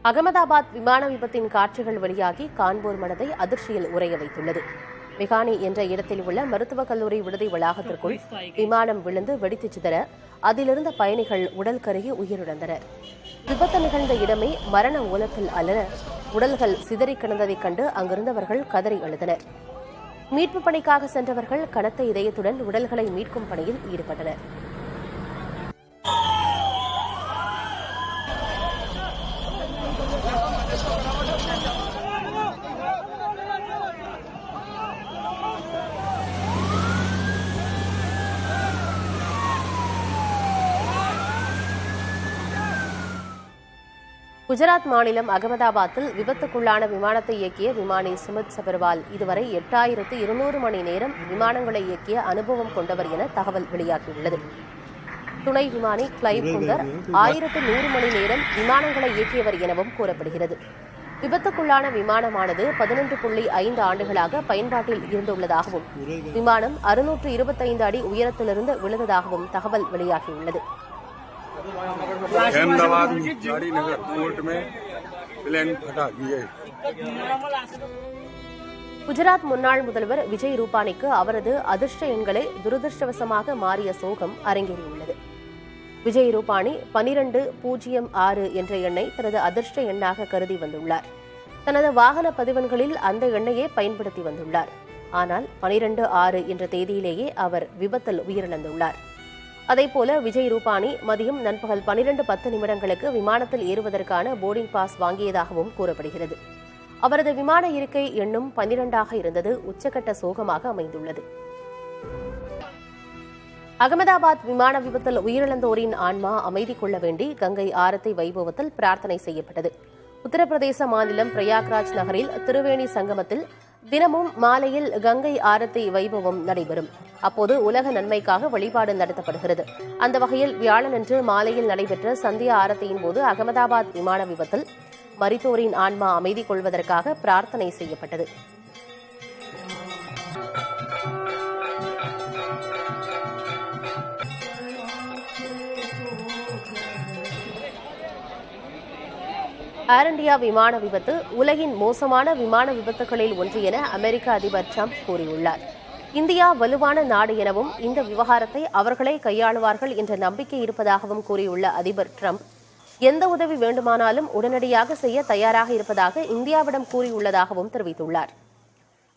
அகமதாபாத் விமான விபத்தின் காட்சிகள் வெளியாகி காண்போர் மனதை அதிர்ச்சியில் உறைய வைத்துள்ளது. மெகானி என்ற இடத்தில் உள்ள மருத்துவக் கல்லூரி விடுதி வளாகத்திற்குள் விமானம் விழுந்து வெடித்து சிதற அதிலிருந்த பயணிகள் உடல் கருகி உயிரிழந்தனர். விபத்து நிகழ்ந்த இடமே மரண ஓலத்தில் அலற உடல்கள் சிதறி கிடந்ததைக் கண்டு அங்கிருந்தவர்கள் கதறி அழுதனர். மீட்புப் பணிக்காக சென்றவர்கள் கனத்த இதயத்துடன் உடல்களை மீட்கும் பணியில் ஈடுபட்டனர். குஜராத் மாநிலம் அகமதாபாத்தில் விபத்துக்குள்ளான விமானத்தை இயக்கிய விமானி சுமித் சபர்வால் இதுவரை 8200 மணி நேரம் விமானங்களை இயக்கிய அனுபவம் கொண்டவர் என தகவல் வெளியாகியுள்ளது. துணை விமானி கிளைவ் குந்தர் 1100 மணி நேரம் விமானங்களை இயக்கியவர் எனவும் கூறப்படுகிறது. விபத்துக்குள்ளான விமானமானது 11.5 ஆண்டுகளாக பயன்பாட்டில் இருந்துள்ளதாகவும் விமானம் 625 அடி உயரத்திலிருந்து விழுந்ததாகவும் தகவல் வெளியாகியுள்ளது. अहमदाबाद गाड़ीनगर कोर्ट में प्लेन फटा दिए. குஜராத் முன்னாள் முதல்வர் விஜய் ரூபானிக்கு அவரது அதிர்ஷ்ட எண்களை துரதிருஷ்டவசமாக மாறிய சோகம் அரங்கேறியுள்ளது. விஜய் ரூபானி 1206 என்ற எண்ணை தனது அதிர்ஷ்ட எண்ணாக கருதி வந்துள்ளார். தனது வாகன பதிவெண்களில் அந்த எண்ணையே பயன்படுத்தி வந்துள்ளார். ஆனால் 12/6 என்ற தேதியிலேயே அவர் விபத்தில் உயிரிழந்துள்ளார். அதேபோல விஜய் ரூபானி மதியம் நண்பகல் 12:10 விமானத்தில் ஏறுவதற்கான போர்டிங் பாஸ் வாங்கியதாகவும் கூறப்படுகிறது. அவரது விமான இருக்கை எண்ணும் 12ஆக இருந்தது உச்சகட்ட சோகமாக அமைந்துள்ளது. அகமதாபாத் விமான விபத்தில் உயிரிழந்தோரின் ஆன்மா அமைதி கொள்ள வேண்டி கங்கை ஆரத்தி வைபவத்தில் பிரார்த்தனை செய்யப்பட்டது. உத்தரப்பிரதேச மாநிலம் பிரயாக்ராஜ் நகரில் திருவேணி சங்கமத்தில் தினமும் மாலையில் கங்கை ஆரத்தி வைபவம் நடைபெறும். அப்போது உலக நன்மைக்காக வழிபாடு நடத்தப்படுகிறது. அந்த வகையில் வியாழனன்று மாலையில் நடைபெற்ற சந்தியா ஆரத்தியின் போது அகமதாபாத் விமான விபத்தில் மரித்தோரின் ஆன்மா அமைதி கொள்வதற்காக பிரார்த்தனை செய்யப்பட்டது. ஏர் இண்டியா விமான விபத்து உலகின் மோசமான விமான விபத்துகளில் ஒன்று என அமெரிக்க அதிபர் டிரம்ப் கூறியுள்ளார். இந்தியா வலுவான நாடு எனவும் இந்த விவகாரத்தை அவர்களே கையாளுவார்கள் என்ற நம்பிக்கை இருப்பதாகவும் கூறியுள்ள அதிபர் டிரம்ப் எந்த உதவி வேண்டுமானாலும் உடனடியாக செய்ய தயாராக இருப்பதாக இந்தியாவிடம் கூறியுள்ளதாகவும் தெரிவித்துள்ளார்.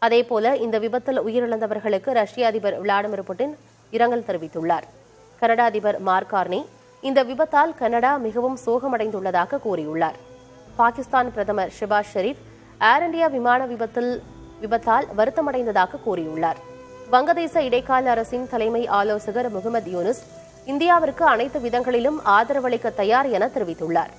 அதேபோல இந்த விபத்தில் உயிரிழந்தவர்களுக்கு ரஷ்ய அதிபர் விளாடிமிர் புட்டின் இரங்கல் தெரிவித்துள்ளார். கனடா அதிபர் மார்க் கார்னி இந்த விபத்தால் கனடா மிகவும் சோகமடைந்துள்ளதாக கூறியுள்ளார். பாகிஸ்தான் பிரதமர் ஷெபாஸ் ஷெரீப் ஏர் இண்டியா விமான விபத்தால் வருத்தமடைந்ததாக கூறியுள்ளார். வங்கதேச இடைக்கால அரசின் தலைமை ஆலோசகர் முகமது யூனுஸ் இந்தியாவிற்கு அனைத்து விதங்களிலும் ஆதரவளிக்க தயார் என தெரிவித்துள்ளார்.